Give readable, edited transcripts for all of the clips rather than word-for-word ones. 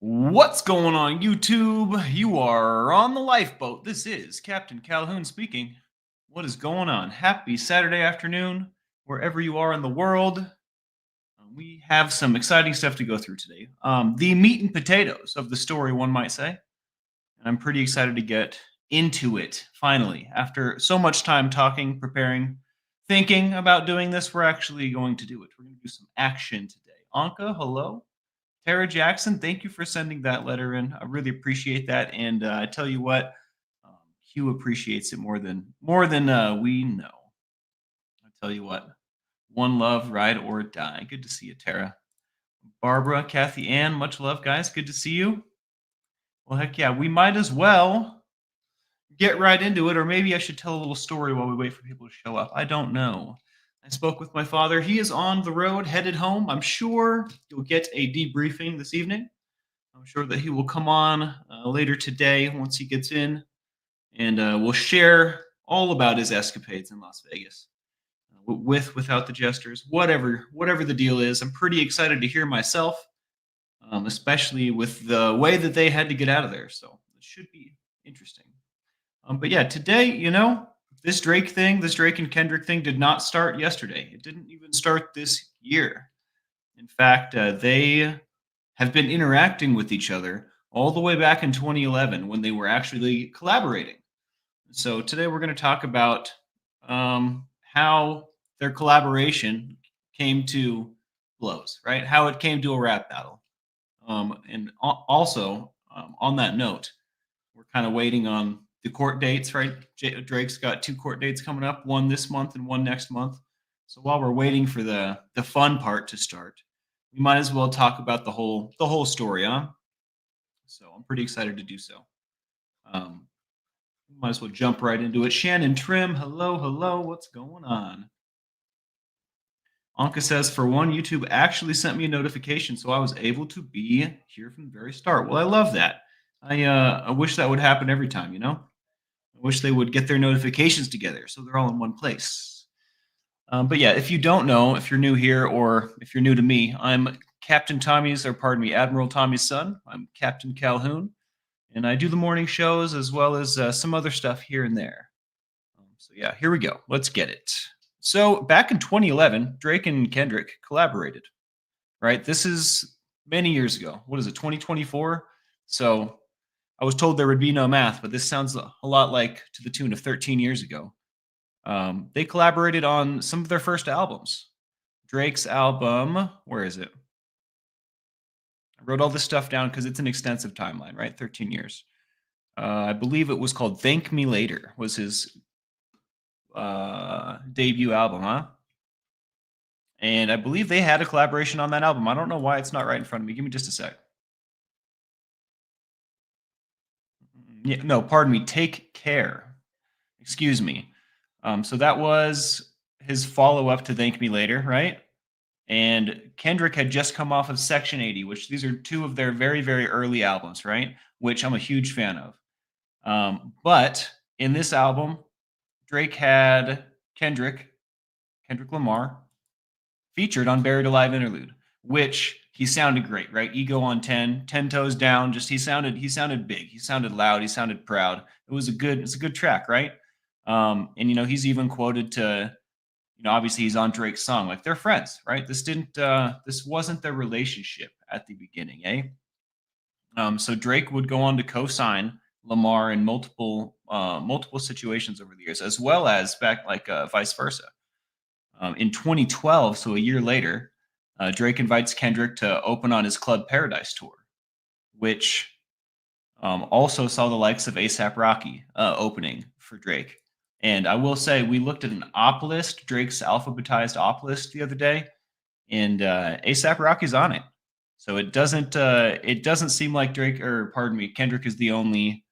What's going on, YouTube? You are on the lifeboat. This is Captain Calhoun speaking. What is going on? Happy Saturday afternoon, wherever you are in the world. We have some exciting stuff to go through today. The meat and potatoes of the story, one might say. And I'm pretty excited to get into it, finally. After so much time talking, preparing, thinking about doing this, we're actually going to do it. We're going to do some action today. Anka, hello. Tara Jackson, thank you for sending that letter in. I really appreciate that, and I tell you what, Hugh appreciates it more than we know. I tell you what, one love, ride or die. Good to see you, Tara. Barbara, Kathy Ann, much love, guys. Good to see you. Well, heck yeah, we might as well get right into it, or maybe I should tell a little story while we wait for people to show up. I don't know. I spoke with my father. He is on the road, headed home. I'm sure you'll get a debriefing this evening. I'm sure that he will come on later today once he gets in, and we'll share all about his escapades in Las Vegas, without the gestures, whatever the deal is. I'm pretty excited to hear myself, especially with the way that they had to get out of there. So it should be interesting. But yeah, today, this Drake and Kendrick thing did not start yesterday. It didn't even start this year. In fact, they have been interacting with each other all the way back in 2011 when they were actually collaborating. So today we're going to talk about how their collaboration came to blows, right? How it came to a rap battle. And also, on that note, we're kind of waiting on the court dates, right? Drake's got 2 court dates coming up, one this month and one next month. So while we're waiting for the fun part to start, we might as well talk about the whole story, huh? So I'm pretty excited to do so. Might as well jump right into it. Shannon Trim, hello, what's going on? Anka says, for one, YouTube actually sent me a notification, so I was able to be here from the very start. Well, I love that. I wish that would happen every time, I wish they would get their notifications together so they're all in one place. But yeah, if you don't know, if you're new here or if you're new to me, I'm Admiral Tommy's son. I'm Captain Calhoun, and I do the morning shows as well as some other stuff here and there. So yeah, here we go. Let's get it. So back in 2011, Drake and Kendrick collaborated, right? This is many years ago. What is it, 2024? So I was told there would be no math, but this sounds a lot like to the tune of 13 years ago. They collaborated on some of their first albums. Drake's album, where is it? I wrote all this stuff down because it's an extensive timeline, right? 13 years. I believe it was called Thank Me Later, was his debut album, huh? And I believe they had a collaboration on that album. I don't know why it's not right in front of me. Give me just a sec. Yeah, no, pardon me. Take Care. Excuse me. So that was his follow-up to Thank Me Later, right? And Kendrick had just come off of Section 80, which these are 2 of their very, very early albums, right? Which I'm a huge fan of. But in this album, Drake had Kendrick Lamar, featured on Buried Alive Interlude, which he sounded great, right? Ego on 10 toes down. Just he sounded big. He sounded loud. He sounded proud. It's a good track, right? And he's even quoted to, obviously he's on Drake's song, like they're friends, right? This wasn't their relationship at the beginning, eh? So Drake would go on to co-sign Lamar in multiple situations over the years, as well as back vice versa. In 2012, so a year later, Drake invites Kendrick to open on his Club Paradise tour, which also saw the likes of A$AP Rocky opening for Drake. And I will say, we looked at an op list, Drake's alphabetized op list the other day, and A$AP Rocky's on it. So it doesn't seem like Kendrick is the only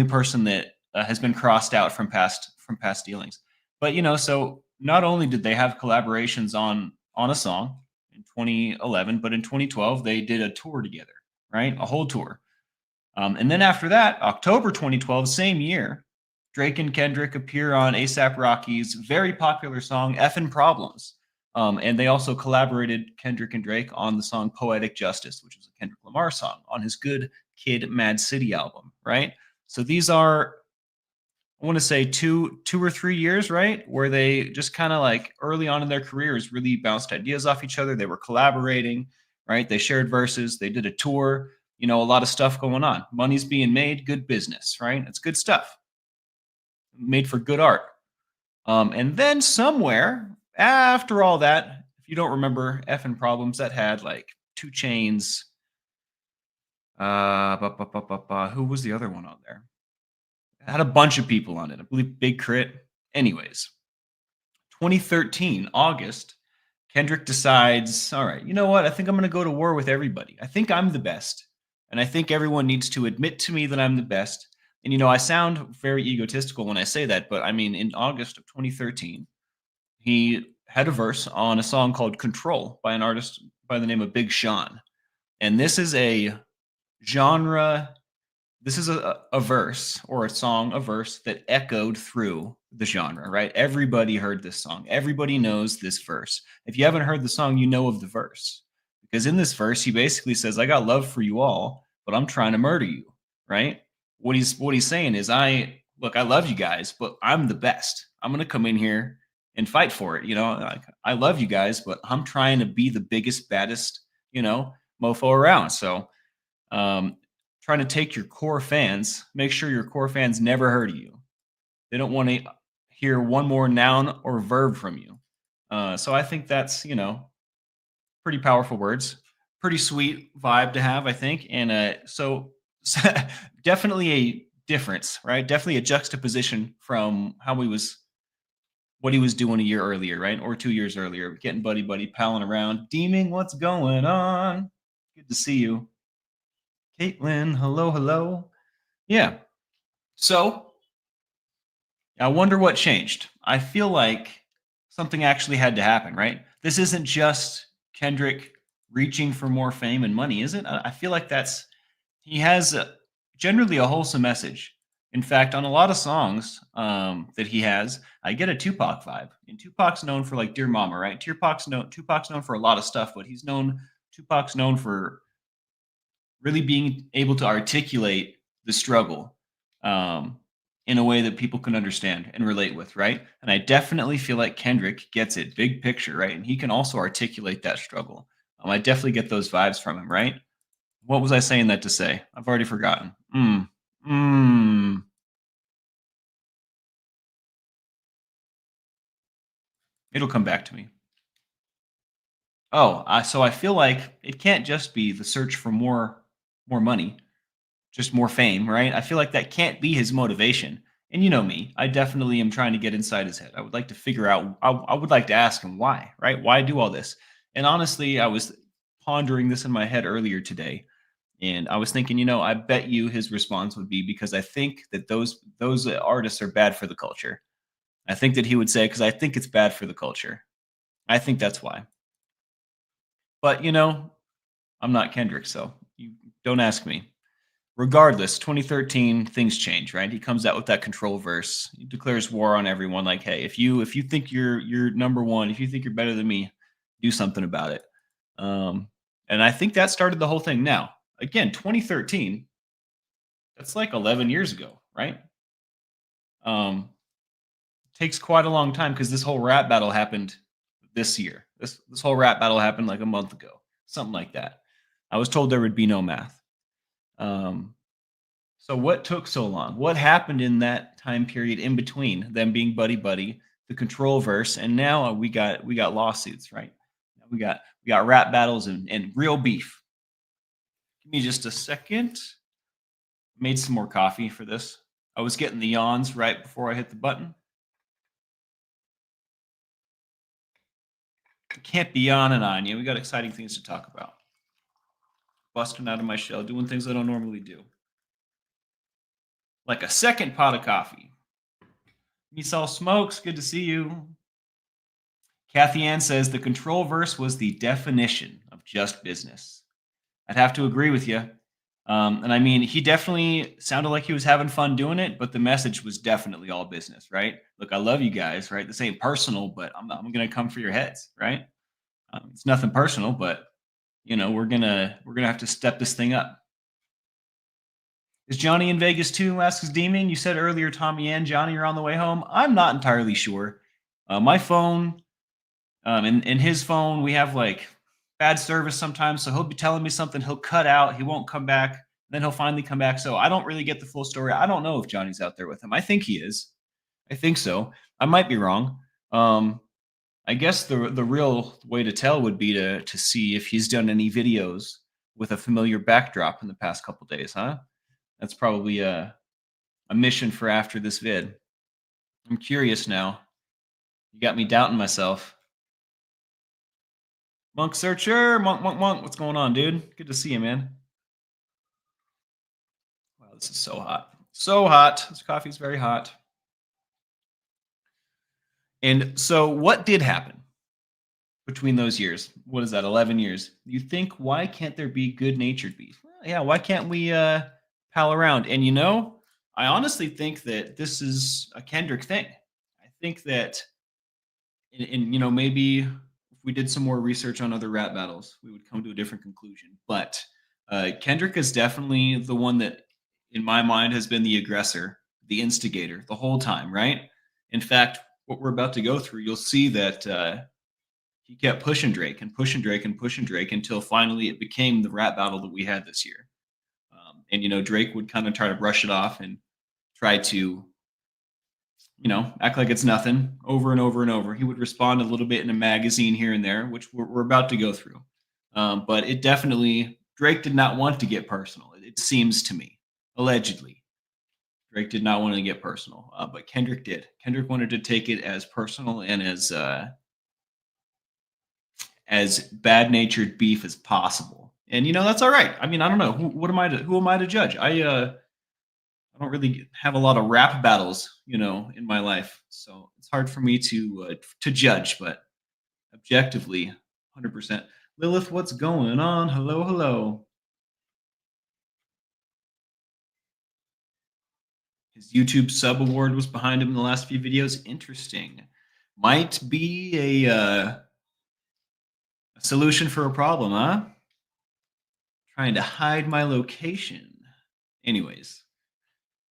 person that has been crossed out from past dealings. But so not only did they have collaborations on a song in 2011, but in 2012 they did a tour together, right? A whole tour. And then after that, October 2012, same year, Drake and Kendrick appear on A$AP Rocky's very popular song "Effin' Problems." And they also collaborated, Kendrick and Drake, on the song "Poetic Justice," which is a Kendrick Lamar Lamar song on his Good Kid, Mad City album, right? So these are, I want to say, two or 3 years, right, where they just kind of like early on in their careers really bounced ideas off each other. They were collaborating, right? They shared verses. They did a tour. A lot of stuff going on. Money's being made. Good business, right? It's good stuff. Made for good art. And then somewhere after all that, if you don't remember effing Problems, that had like 2 Chains. Who was the other one on there? It had a bunch of people on it. I believe Big Crit. Anyways, 2013, August, Kendrick decides, all right, you know what? I think I'm going to go to war with everybody. I think I'm the best. And I think everyone needs to admit to me that I'm the best. And, I sound very egotistical when I say that, but I mean, in August of 2013, he had a verse on a song called Control by an artist by the name of Big Sean. And this is a genre, this is a verse or a verse that echoed through the genre, right? Everybody heard this song. Everybody knows this verse. If you haven't heard the song, you know of the verse. Because in this verse, he basically says, I got love for you all, but I'm trying to murder you, right? What he's saying is, I love you guys, but I'm the best. I'm going to come in here and fight for it. I love you guys, but I'm trying to be the biggest, baddest, mofo around. So, trying to take your core fans, make sure your core fans never heard of you. They don't want to hear one more noun or verb from you. So I think that's, pretty powerful words, pretty sweet vibe to have, I think. And so definitely a difference, right? Definitely a juxtaposition from what he was doing a year earlier, right? Or 2 years earlier, getting buddy, palling around, deeming what's going on. Good to see you. Caitlin, hello. Yeah. So I wonder what changed. I feel like something actually had to happen, right? This isn't just Kendrick reaching for more fame and money, is it? I feel like he has generally a wholesome message. In fact, on a lot of songs that he has, I get a Tupac vibe. And Tupac's known for like Dear Mama, right? Tupac's known for a lot of stuff, but Tupac's known for really being able to articulate the struggle in a way that people can understand and relate with, right? And I definitely feel like Kendrick gets it, big picture, right? And he can also articulate that struggle. I definitely get those vibes from him, right? What was I saying that to say? I've already forgotten. It'll come back to me. So I feel like it can't just be the search for more money, just more fame, right? I feel like that can't be his motivation. And you know me, I definitely am trying to get inside his head. I would like to figure out, I would like to ask him why, right? Why do all this? And honestly, I was pondering this in my head earlier today. And I was thinking, I bet you his response would be because I think that those artists are bad for the culture. I think that he would say, because I think it's bad for the culture. I think that's why. But, I'm not Kendrick, so you don't ask me. Regardless, 2013 things change, right? He comes out with that Control verse. He declares war on everyone. Like, hey, if you think you're number one, if you think you're better than me, do something about it. And I think that started the whole thing. Now, again, 2013. That's like 11 years ago, right? Takes quite a long time because this whole rap battle happened this year. This whole rap battle happened like a month ago, something like that. I was told there would be no math. So what took so long? What happened in that time period in between them being buddy, the Control verse, and now we got lawsuits, right? We got rap battles and real beef. Give me just a second. Made some more coffee for this. I was getting the yawns right before I hit the button. Can't be yawning on you. We got exciting things to talk about. Busting out of my shell, doing things I don't normally do. Like a second pot of coffee. Misal Smokes, good to see you. Kathy Ann says the Control verse was the definition of just business. I'd have to agree with you. And I mean, he definitely sounded like he was having fun doing it, but the message was definitely all business, right? Look, I love you guys, right? This ain't personal, but I'm going to come for your heads, right? It's nothing personal, but we're gonna have to step this thing up. Is Johnny in Vegas too? Asks Demon. You said earlier Tommy and Johnny are on the way home. I'm not entirely sure. My phone, in his phone, we have like bad service sometimes. So he'll be telling me something, he'll cut out, he won't come back, then he'll finally come back. So I don't really get the full story. I don't know if Johnny's out there with him. I think he is. I think so. I might be wrong. I guess the real way to tell would be to see if he's done any videos with a familiar backdrop in the past couple days, huh? That's probably a mission for after this vid. I'm curious now. You got me doubting myself. Monk Searcher, Monk, what's going on, dude? Good to see you, man. Wow, this is so hot. So hot. This coffee's very hot. And so what did happen between those years? What is that, 11 years? You think, why can't there be good-natured beef? Well, yeah, why can't we pal around? And I honestly think that this is a Kendrick thing. I think that, maybe if we did some more research on other rap battles, we would come to a different conclusion. But Kendrick is definitely the one that, in my mind, has been the aggressor, the instigator the whole time, right? In fact, what we're about to go through, you'll see that he kept pushing Drake and pushing Drake and pushing Drake until finally it became the rap battle that we had this year. And Drake would kind of try to brush it off and try to, act like it's nothing over and over and over. He would respond a little bit in a magazine here and there, which we're about to go through. But it definitely, Drake did not want to get personal. It seems to me, allegedly. Drake did not want to get personal, but Kendrick did. Kendrick wanted to take it as personal and as bad-natured beef as possible. And that's all right. I mean, I don't know. Who am I to judge? I don't really have a lot of rap battles, in my life, so it's hard for me to judge. But objectively, 100%. Lilith, what's going on? Hello, hello. His YouTube sub award was behind him in the last few videos. Interesting. Might be a solution for a problem, huh? Trying to hide my location. Anyways,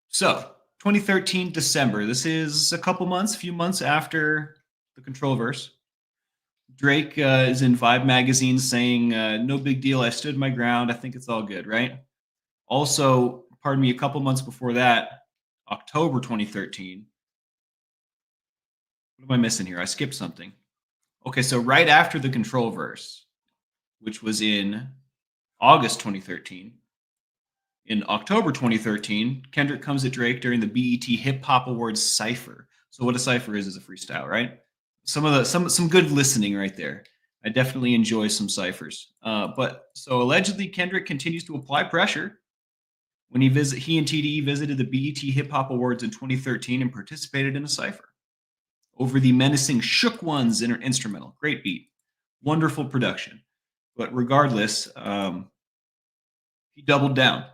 so 2013 December. This is a few months after the Controlverse. Drake is in Vibe magazine saying, "No big deal. I stood my ground. I think it's all good," right? Also, pardon me, a couple months before that, October 2013. What am I missing here? I skipped something. Okay, so right after the Controlverse, which was in August 2013, in October 2013, Kendrick comes at Drake during the BET Hip Hop Awards Cypher. So what a cypher is a freestyle, right? Some good listening right there. I definitely enjoy some ciphers. But so allegedly, Kendrick continues to apply pressure when he and TDE visited the BET Hip Hop Awards in 2013 and participated in a cipher over the menacing Shook Ones instrumental. Great beat, wonderful production. But regardless, he doubled down.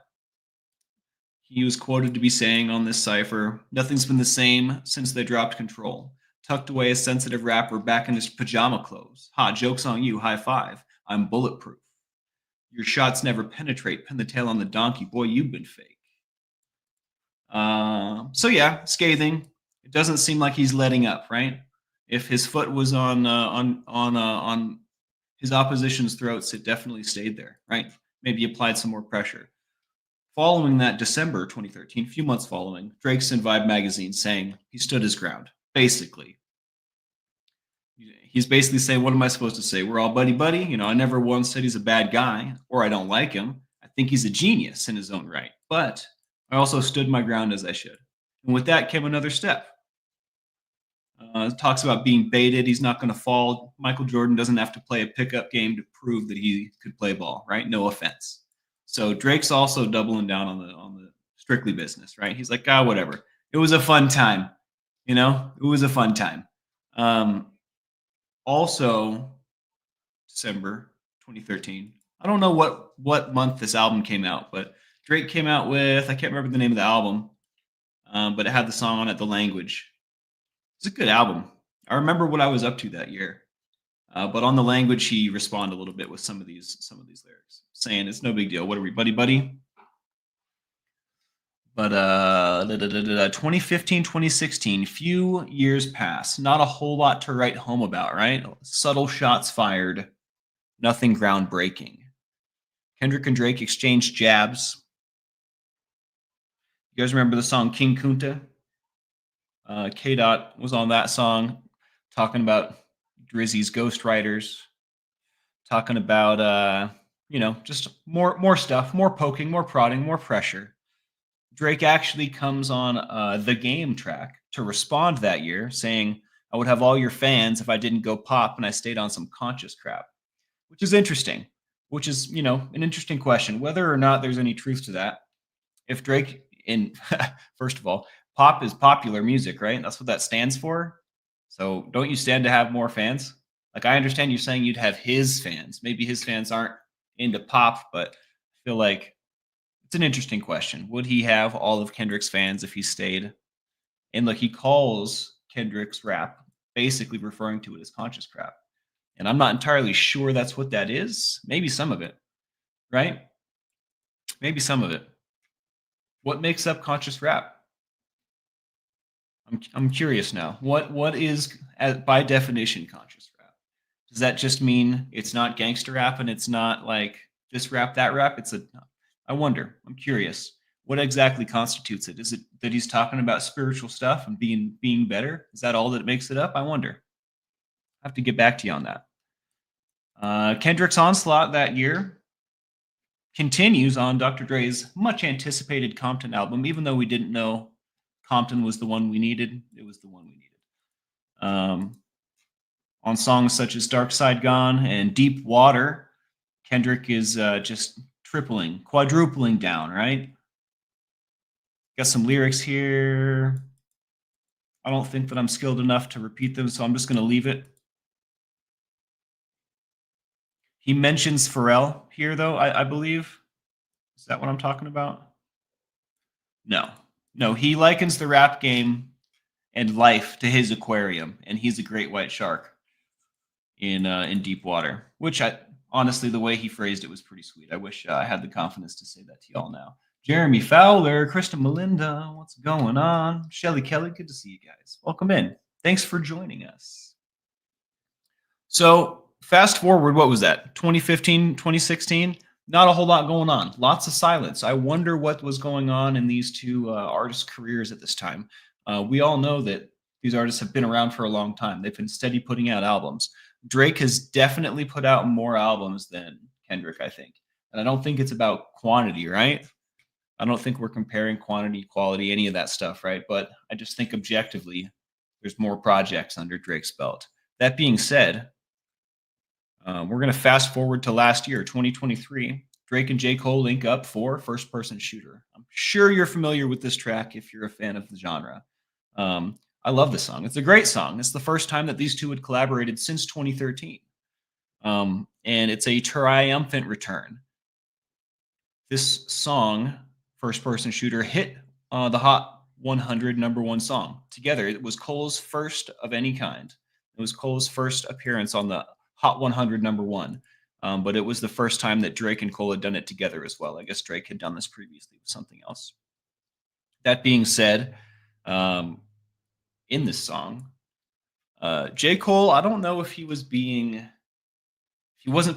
He was quoted to be saying on this cipher, "Nothing's been the same since they dropped Control. Tucked away a sensitive rapper back in his pajama clothes. Ha, joke's on you, high five. I'm bulletproof. Your shots never penetrate. Pin the tail on the donkey. Boy, you've been fake." So yeah, scathing. It doesn't seem like he's letting up, right? If his foot was on his opposition's throats, it definitely stayed there, right? Maybe applied some more pressure. Following that, December 2013, a few months following, Drake's in Vibe magazine saying he stood his ground. Basically, he's basically saying, what am I supposed to say? We're all buddy-buddy. I never once said he's a bad guy or I don't like him. I think he's a genius in his own right. But I also stood my ground as I should. And with that came another step. Talks about being baited. He's not going to fall. Michael Jordan doesn't have to play a pickup game to prove that he could play ball, right? No offense. So Drake's also doubling down on the strictly business, right? He's like, whatever. It was a fun time. It was a fun time. Also, December 2013. I don't know what month this album came out, but Drake came out with, I can't remember the name of the album, but it had the song on it, The Language. It's a good album. I remember what I was up to that year. But on the language, he responded a little bit with some of these lyrics, saying it's no big deal. What are we, buddy, buddy? But 2015, 2016, few years pass. Not a whole lot to write home about, right? Subtle shots fired, nothing groundbreaking. Kendrick and Drake exchanged jabs. You guys remember the song King Kunta? K. Dot was on that song, talking about Drizzy's ghostwriters, talking about just more stuff, more poking, more prodding, more pressure. Drake actually comes on the Game track to respond that year, saying, "I would have all your fans if I didn't go pop and I stayed on some conscious crap," which is interesting. Which is an interesting question, whether or not there's any truth to that. If Drake in first of all, pop is popular music, right? That's what that stands for. So don't you stand to have more fans? Like I understand you saying you'd have his fans. Maybe his fans aren't into pop, but I feel like it's an interesting question. Would he have all of Kendrick's fans if he stayed? And look, he calls Kendrick's rap basically referring to it as conscious crap. And I'm not entirely sure that's what that is. Maybe some of it, right? Maybe some of it. What makes up conscious rap? I'm curious now. What is by definition conscious rap? Does that just mean it's not gangster rap and it's not like this rap, that rap? I wonder. I'm curious. What exactly constitutes it? Is it that he's talking about spiritual stuff and being better? Is that all that makes it up? I wonder. I have to get back to you on that. Kendrick's onslaught that year continues on Dr. Dre's much anticipated Compton album, even though we didn't know Compton was the one we needed. It was the one we needed. On songs such as Dark Side Gone and Deep Water, Kendrick is just tripling, quadrupling down, right? Got some lyrics here. I don't think that I'm skilled enough to repeat them, so I'm just going to leave it. He mentions Pharrell here, though, I believe. Is that what I'm talking about? No, he likens the rap game and life to his aquarium, and he's a great white shark in deep water, which honestly, the way he phrased it was pretty sweet. I wish I had the confidence to say that to y'all now. Jeremy Fowler, Krista Melinda, what's going on? Shelly Kelly, good to see you guys. Welcome in. Thanks for joining us. So fast forward, what was that? 2015, 2016? Not a whole lot going on. Lots of silence. I wonder what was going on in these two artists' careers at this time. We all know that these artists have been around for a long time. They've been steady putting out albums. Drake has definitely put out more albums than Kendrick, I think. And I don't think it's about quantity, right? I don't think we're comparing quantity, quality, any of that stuff, right? But I just think objectively, there's more projects under Drake's belt. That being said, we're going to fast forward to last year, 2023. Drake and J. Cole link up for First Person Shooter. I'm sure you're familiar with this track if you're a fan of the genre. I love this song. It's a great song. It's the first time that these two had collaborated since 2013. And it's a triumphant return. This song, First Person Shooter, hit the Hot 100 #1 song. Together, it was Cole's first of any kind. It was Cole's first appearance on the Hot 100 #1. But it was the first time that Drake and Cole had done it together as well. I guess Drake had done this previously with something else. That being said, in this song, J. Cole, I don't know if he wasn't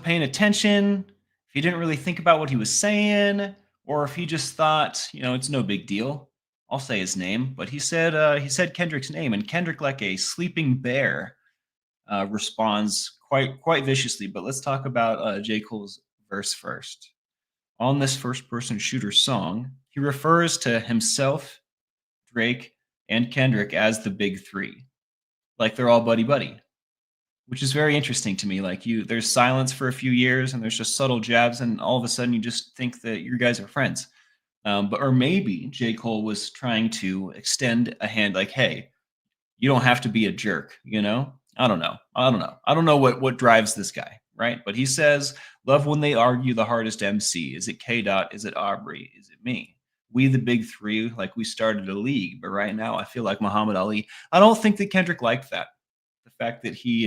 paying attention, if he didn't really think about what he was saying, or if he just thought, it's no big deal. I'll say his name, but he said Kendrick's name, and Kendrick, like a sleeping bear, responds quite viciously. But let's talk about J. Cole's verse first. On this First Person Shooter song, he refers to himself, Drake, and Kendrick as the big three, like they're all buddy, which is very interesting to me. Like there's silence for a few years and there's just subtle jabs, and all of a sudden you just think that you guys are friends. Or maybe J. Cole was trying to extend a hand, like, hey, you don't have to be a jerk, I don't know. I don't know what drives this guy, right? But he says, love when they argue the hardest MC. Is it K. Dot? Is it Aubrey? Is it me? We the big three, like we started a league, but right now I feel like Muhammad Ali. I don't think that Kendrick liked that. The fact that he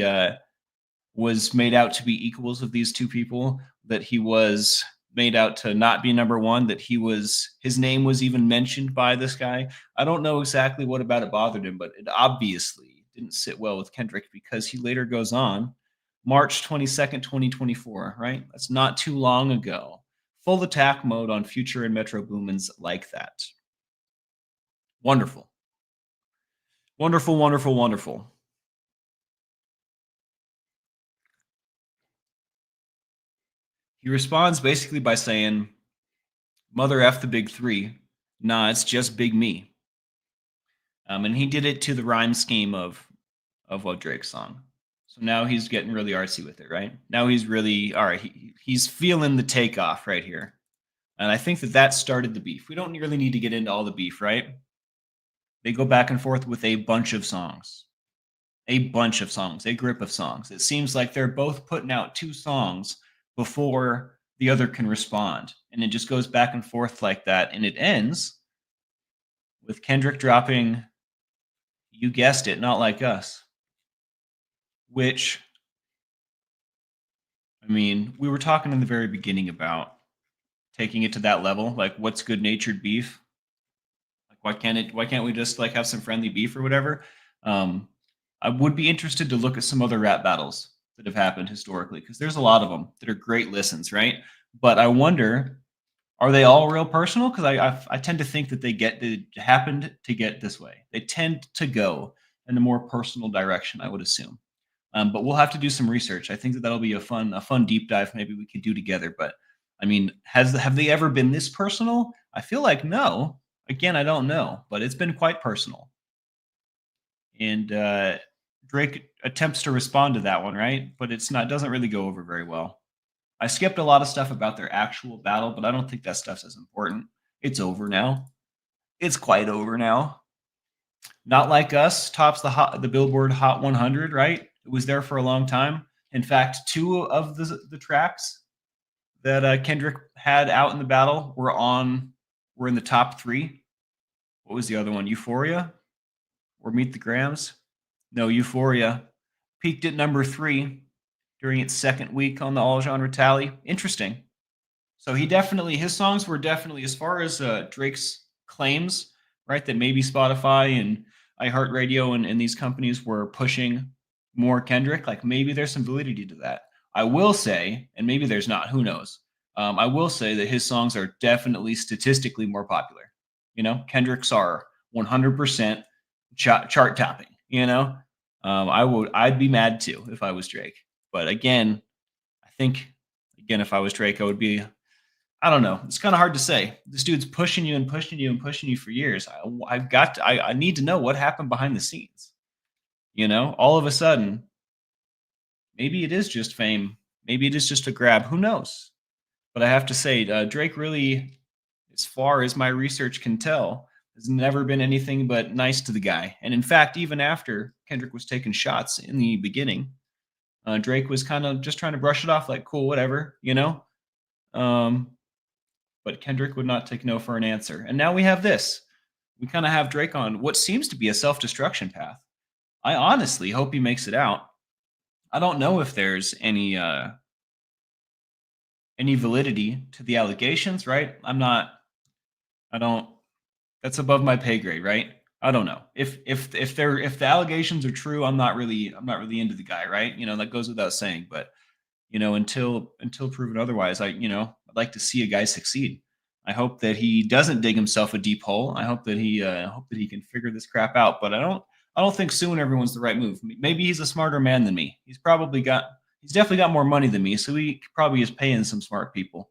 was made out to be equals of these two people, that he was made out to not be number one, that his name was even mentioned by this guy. I don't know exactly what about it bothered him, but it obviously didn't sit well with Kendrick, because he later goes on March 22nd, 2024, right? That's not too long ago. Full attack mode on Future and Metro Boomins like that. Wonderful. Wonderful, wonderful, wonderful. He responds basically by saying, "Mother F the big three. Nah, it's just big me." And he did it to the rhyme scheme of what Drake's song. So now he's getting really artsy with it, right? Now he's really all right. He's feeling the takeoff right here, and I think that started the beef. We don't really need to get into all the beef, right? They go back and forth with a bunch of songs, a grip of songs. It seems like they're both putting out two songs before the other can respond, and it just goes back and forth like that, and it ends with Kendrick dropping, you guessed it, Not Like Us. Which, I mean, we were talking in the very beginning about taking it to that level. Like, what's good natured beef? Like, why can't we just like have some friendly beef or whatever? I would be interested to look at some other rap battles that have happened historically, because there's a lot of them that are great listens, right? But I wonder, are they all real personal? Because I tend to think that they happened to get this way. They tend to go in a more personal direction, I would assume. But we'll have to do some research. I think that that'll be a fun deep dive maybe we could do together. But I mean, have they ever been this personal? I feel like no. Again, I don't know, but it's been quite personal. And Drake attempts to respond to that one, right? But doesn't really go over very well. I skipped a lot of stuff about their actual battle, but I don't think that stuff's as important. It's over now. It's quite over now. Not Like Us tops the Billboard Hot 100, right? It was there for a long time. In fact, two of the tracks that Kendrick had out in the battle were in the top three. What was the other one? Euphoria or Meet the Grams? No, Euphoria peaked at number 3 during its second week on the all genre tally. Interesting. So his songs were definitely, as far as Drake's claims, right, that maybe Spotify and iHeartRadio and these companies were pushing more Kendrick, like maybe there's some validity to that. I will say, and maybe there's not, who knows? I will say that his songs are definitely statistically more popular. Kendrick's are 100% chart topping. I'd be mad too if I was Drake. But again, I think if I was Drake, I would be. I don't know. It's kind of hard to say. This dude's pushing you and pushing you and pushing you for years. I need to know what happened behind the scenes. All of a sudden, maybe it is just fame. Maybe it is just a grab. Who knows? But I have to say, Drake really, as far as my research can tell, has never been anything but nice to the guy. And in fact, even after Kendrick was taking shots in the beginning, Drake was kind of just trying to brush it off like, cool, whatever, but Kendrick would not take no for an answer. And now we have this. We kind of have Drake on what seems to be a self-destruction path. I honestly hope he makes it out. I don't know if there's any validity to the allegations, right? That's above my pay grade, right? I don't know. If the allegations are true, I'm not really into the guy, right? That goes without saying, but until proven otherwise, I'd like to see a guy succeed. I hope that he doesn't dig himself a deep hole. I hope that he can figure this crap out, but I don't think suing everyone's the right move. Maybe he's a smarter man than me. He's definitely got more money than me, so he probably is paying some smart people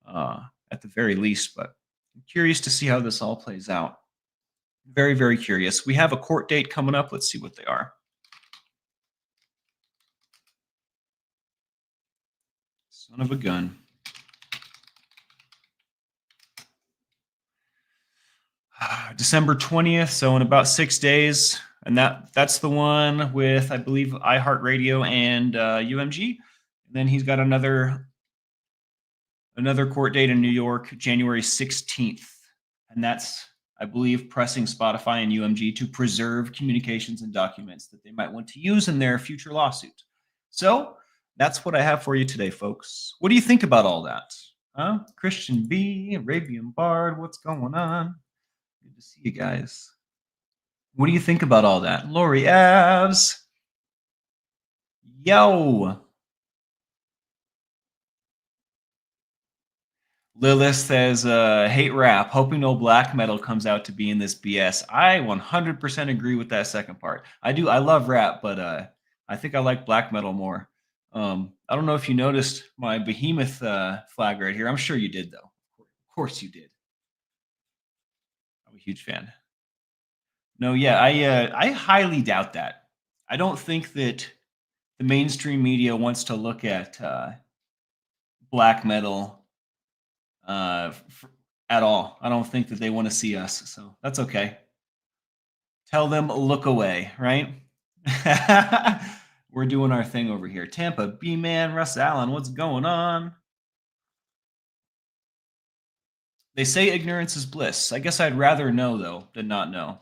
at the very least, but I'm curious to see how this all plays out. Very, very curious. We have a court date coming up. Let's see what they are. Son of a gun. December 20th, so in about 6 days. And that's the one with, I believe, iHeartRadio and UMG. And then he's got another court date in New York, January 16th. And that's, I believe, pressing Spotify and UMG to preserve communications and documents that they might want to use in their future lawsuit. So that's what I have for you today, folks. What do you think about all that? Huh? Christian B, Arabian Bard, what's going on? Good to see you guys. What do you think about all that? Lori Abs. Yo. Lilith says, hate rap, hoping no black metal comes out to be in this BS. I 100% agree with that second part. I love rap, but I think I like black metal more. I don't know if you noticed my behemoth flag right here. I'm sure you did, though. Of course you did. I'm a huge fan. No, yeah, I highly doubt that. I don't think that the mainstream media wants to look at black metal at all. I don't think that they want to see us, so that's okay. Tell them look away, right? We're doing our thing over here. Tampa B man, Russ Allen, what's going on? They say ignorance is bliss. I guess I'd rather know though than not know.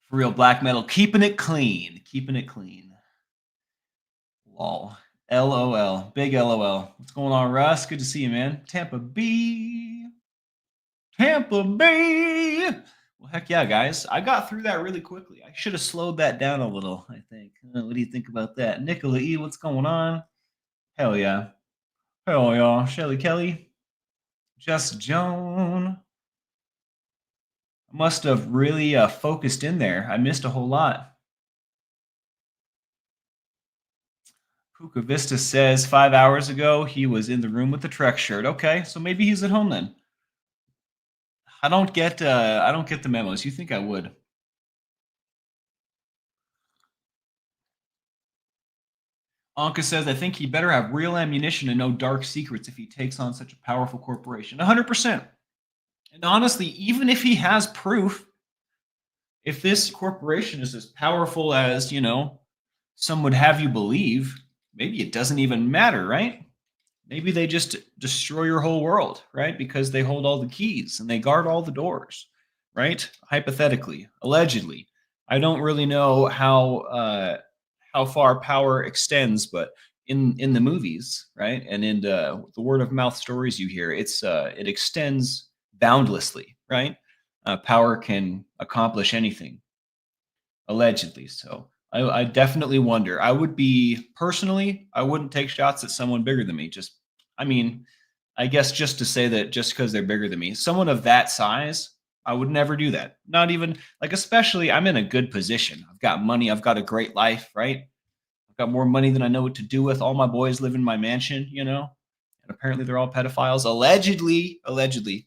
For real, black metal, keeping it clean, keeping it clean. Lol. LOL. Big LOL. What's going on, Russ? Good to see you, man. Tampa B. Tampa Bay. Well, heck yeah, guys. I got through that really quickly. I should have slowed that down a little, I think. What do you think about that? Nicola E., what's going on? Hell yeah. Hell yeah. Shelly Kelly. Just Joan. I must have really focused in there. I missed a whole lot. Puka Vista says 5 hours ago he was in the room with the Trek shirt. Okay, so maybe he's at home then. I don't get the memos. You think I would? Anka says, I think he better have real ammunition and no dark secrets if he takes on such a powerful corporation. 100%. And honestly, even if he has proof, if this corporation is as powerful as, some would have you believe, maybe it doesn't even matter, right? Maybe they just destroy your whole world, right? Because they hold all the keys and they guard all the doors, right? Hypothetically, allegedly. I don't really know how far power extends, but in the movies, right, and in the word of mouth stories you hear, it extends boundlessly, right? Power can accomplish anything, allegedly. So I definitely wonder. I would be personally, I wouldn't take shots at someone bigger than me. I mean, I guess just to say that just because they're bigger than me, someone of that size, I would never do that. Not even like, especially, I'm in a good position. I've got money. I've got a great life, right? I've got more money than I know what to do with. All my boys live in my mansion, and apparently they're all pedophiles, allegedly, allegedly.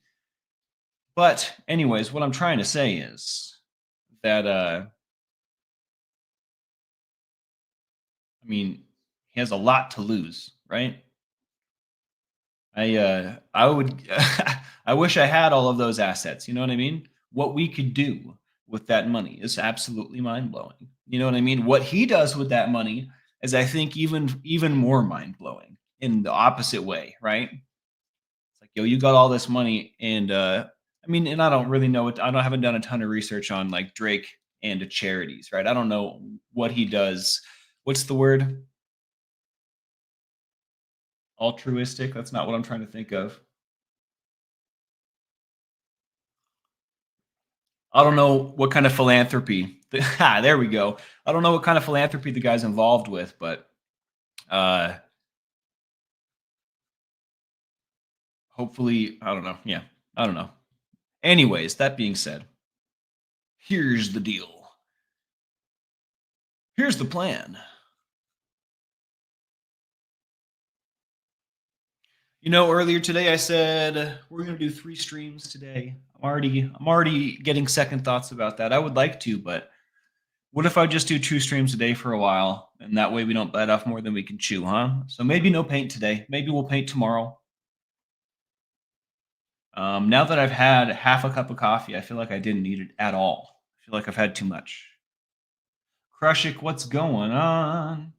But anyways, what I'm trying to say is that, I mean, he has a lot to lose, right? I would I wish I had all of those assets. You know what I mean? What we could do with that money is absolutely mind blowing. You know what I mean? What he does with that money is, I think, even more mind blowing in the opposite way, right? It's like, yo, you got all this money, and I mean, and I don't really know it. Haven't done a ton of research on like Drake and charities, right? I don't know what he does. What's the word? Altruistic? That's not what I'm trying to think of. I don't know what kind of philanthropy. There we go. I don't know what kind of philanthropy the guy's involved with, but hopefully, I don't know. Yeah, I don't know. Anyways, that being said, here's the deal. Here's the plan. Earlier today I said we're going to do 3 streams today. I'm already getting second thoughts about that. I would like to, but what if I just do 2 streams a day for a while, and that way we don't bite off more than we can chew, huh? So maybe no paint today. Maybe we'll paint tomorrow. Now that I've had half a cup of coffee, I feel like I didn't need it at all. I feel like I've had too much. Krushik, what's going on?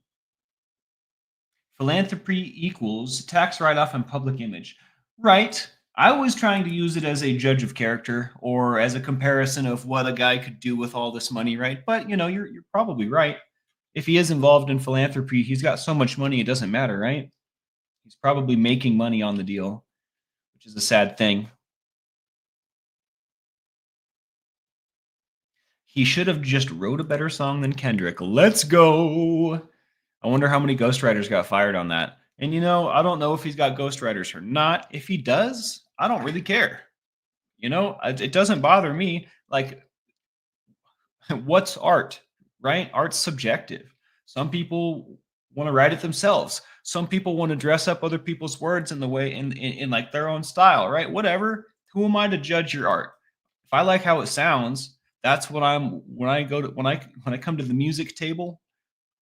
Philanthropy equals tax write-off and public image. Right. I was trying to use it as a judge of character, or as a comparison of what a guy could do with all this money, right? But you're probably right. if he is involved in philanthropy, he's got so much money, it doesn't matter, right? He's probably making money on the deal, which is a sad thing. He should have just wrote a better song than Kendrick. Let's go. I wonder how many ghostwriters got fired on that. And I don't know if he's got ghostwriters or not. If he does, I don't really care. It doesn't bother me. Like, what's art, right? Art's subjective. Some people want to write it themselves. Some people want to dress up other people's words in the way in like their own style, right? Whatever. Who am I to judge your art? If I like how it sounds, that's what I'm when I go to when I come to the music table,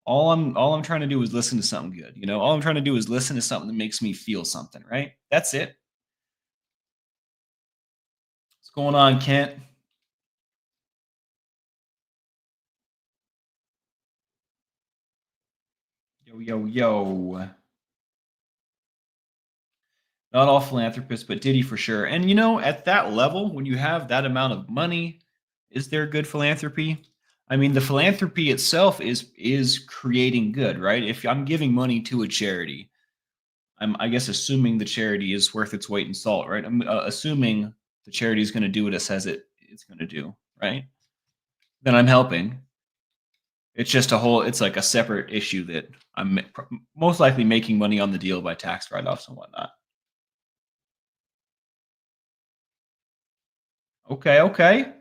all I'm trying to do is listen to something good. All I'm trying to do is listen to something that makes me feel something, right? That's it. What's going on, Kent? Yo, yo, yo. Not all philanthropists, but Diddy for sure. And at that level, when you have that amount of money, is there good philanthropy? I mean, the philanthropy itself is creating good, right? If I'm giving money to a charity, I guess assuming the charity is worth its weight in salt, right? I'm assuming the charity is going to do what it says it's going to do, right? Then I'm helping. It's like a separate issue that I'm most likely making money on the deal by tax write-offs and whatnot. Okay, okay.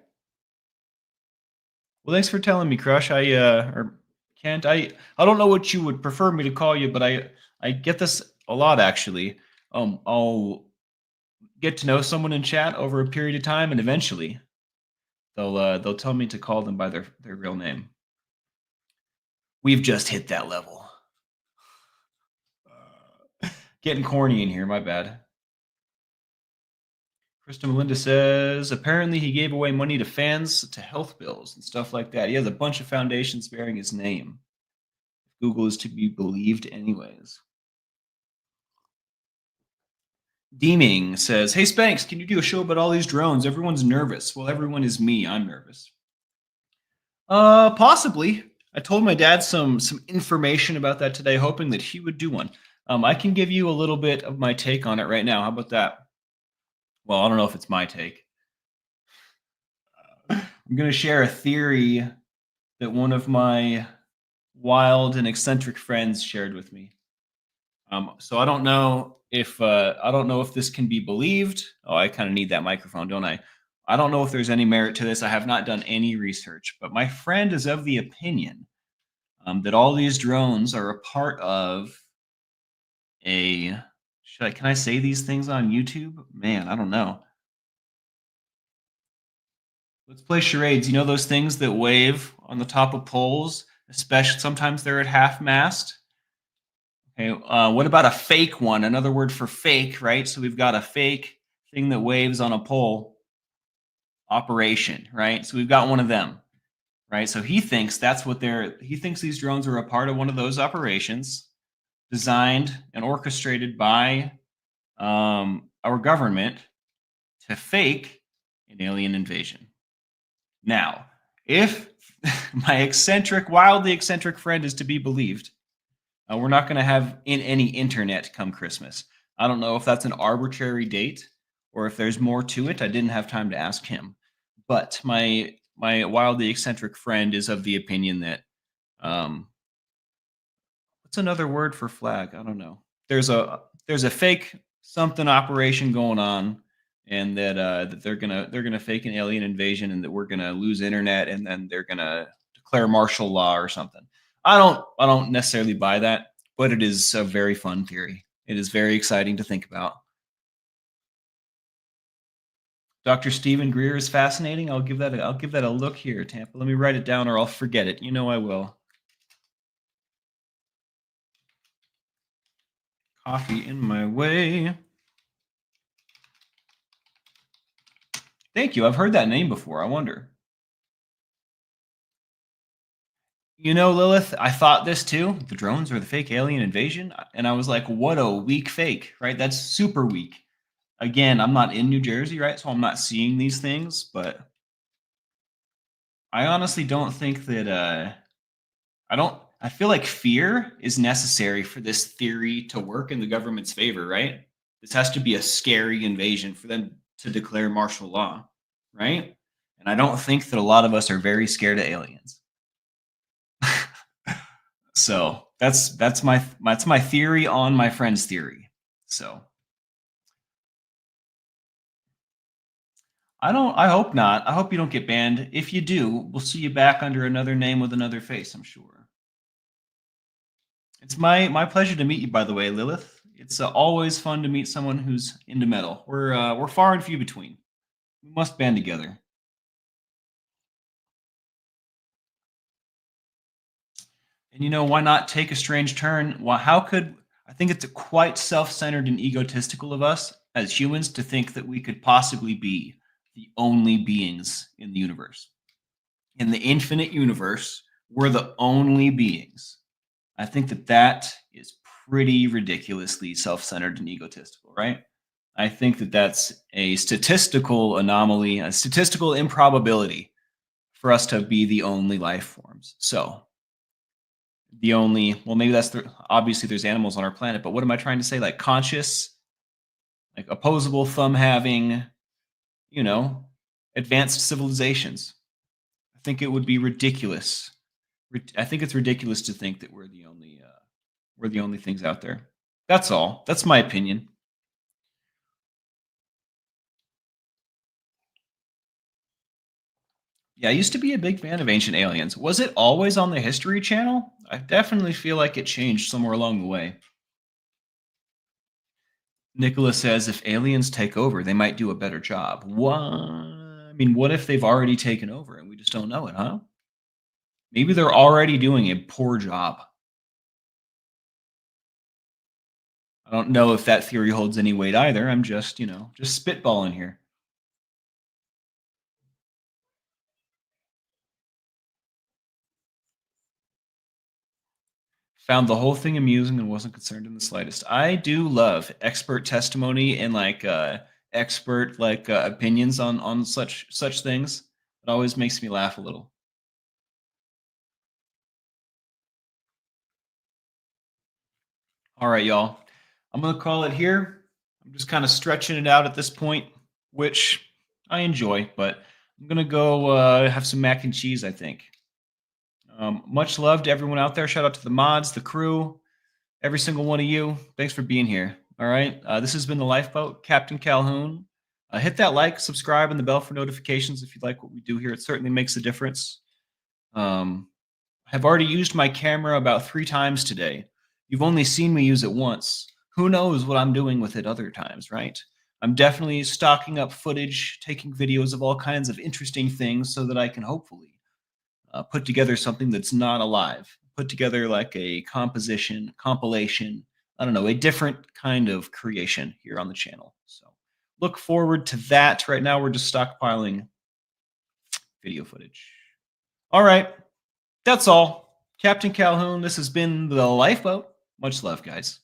Well, thanks for telling me, Crush. Or Kent, I don't know what you would prefer me to call you, but I get this a lot actually. I'll get to know someone in chat over a period of time, and eventually they'll tell me to call them by their real name. We've just hit that level. Getting corny in here, my bad. Krista Melinda says, apparently he gave away money to fans to health bills and stuff like that. He has a bunch of foundations bearing his name. Google is to be believed anyways. Deeming says, hey, Spanx, can you do a show about all these drones? Everyone's nervous. Well, everyone is me. I'm nervous. Possibly. I told my dad some information about that today, hoping that he would do one. I can give you a little bit of my take on it right now. How about that? Well, I don't know if it's my take. I'm going to share a theory that one of my wild and eccentric friends shared with me. So I don't know if this can be believed. Oh, I kind of need that microphone, don't I? I don't know if there's any merit to this. I have not done any research, but my friend is of the opinion that all these drones are a part of a. Can I say these things on YouTube? Man, I don't know. Let's play charades. You know those things that wave on the top of poles, especially sometimes they're at half mast. Okay, what about a fake one? Another word for fake, right? So we've got a fake thing that waves on a pole. Operation, right? So we've got one of them, right? So he thinks he thinks these drones are a part of one of those operations designed and orchestrated by our government to fake an alien invasion. Now, if my wildly eccentric friend is to be believed, we're not going to have any internet come Christmas. I don't know if that's an arbitrary date or if there's more to it. I didn't have time to ask him. But my wildly eccentric friend is of the opinion that what's another word for flag? I don't know. There's a fake something operation going on, and that they're gonna fake an alien invasion, and that we're gonna lose internet, and then they're gonna declare martial law or something. I don't necessarily buy that, but it is a very fun theory. It is very exciting to think about. Dr. Stephen Greer is fascinating. I'll give that a look here, Tampa. Let me write it down or I'll forget it. You know I will. Coffee in my way. Thank you. I've heard that name before. I wonder. Lilith, I thought this too. The drones are the fake alien invasion. And I was like, what a weak fake, right? That's super weak. Again, I'm not in New Jersey, right? So I'm not seeing these things, but I honestly don't think that I don't I feel like fear is necessary for this theory to work in the government's favor, right? This has to be a scary invasion for them to declare martial law, right? And I don't think that a lot of us are very scared of aliens. So that's my theory on my friend's theory. So I hope not. I hope you don't get banned. If you do, we'll see you back under another name with another face, I'm sure. It's my pleasure to meet you, by the way, Lilith. It's always fun to meet someone who's into metal. We're far and few between. We must band together. And why not take a strange turn? How could I think it's quite self-centered and egotistical of us as humans to think that we could possibly be the only beings in the universe. In the infinite universe, we're the only beings. I think that is pretty ridiculously self-centered and egotistical, right? I think that that's a statistical anomaly, a statistical improbability for us to be the only life forms. So maybe that's obviously there's animals on our planet, but what am I trying to say? Like conscious, like opposable thumb having, advanced civilizations. I think it would be ridiculous. I think it's ridiculous to think that we're the only things out there. That's all. That's my opinion. Yeah, I used to be a big fan of Ancient Aliens. Was it always on the History Channel? I definitely feel like it changed somewhere along the way. Nicholas says if aliens take over, they might do a better job. What? I mean, what if they've already taken over and we just don't know it, huh? Maybe they're already doing a poor job. I don't know if that theory holds any weight either. I'm just spitballing here. Found the whole thing amusing and wasn't concerned in the slightest. I do love expert testimony and expert opinions on such things. It always makes me laugh a little. All right, y'all. I'm gonna call it here. I'm just kind of stretching it out at this point, which I enjoy, but I'm gonna go have some mac and cheese, I think. Much love to everyone out there. Shout out to the mods, the crew, every single one of you. Thanks for being here. All right. This has been the Lifeboat, Captain Calhoun. Hit that like, subscribe, and the bell for notifications if you like what we do here. It certainly makes a difference. I've already used my camera about 3 times today. You've only seen me use it once. Who knows what I'm doing with it other times, right? I'm definitely stocking up footage, taking videos of all kinds of interesting things so that I can hopefully put together something that's not alive, put together like a compilation, I don't know, a different kind of creation here on the channel. So look forward to that. Right now, we're just stockpiling video footage. All right. That's all. Captain Calhoun, this has been the Lifeboat. Much love, guys.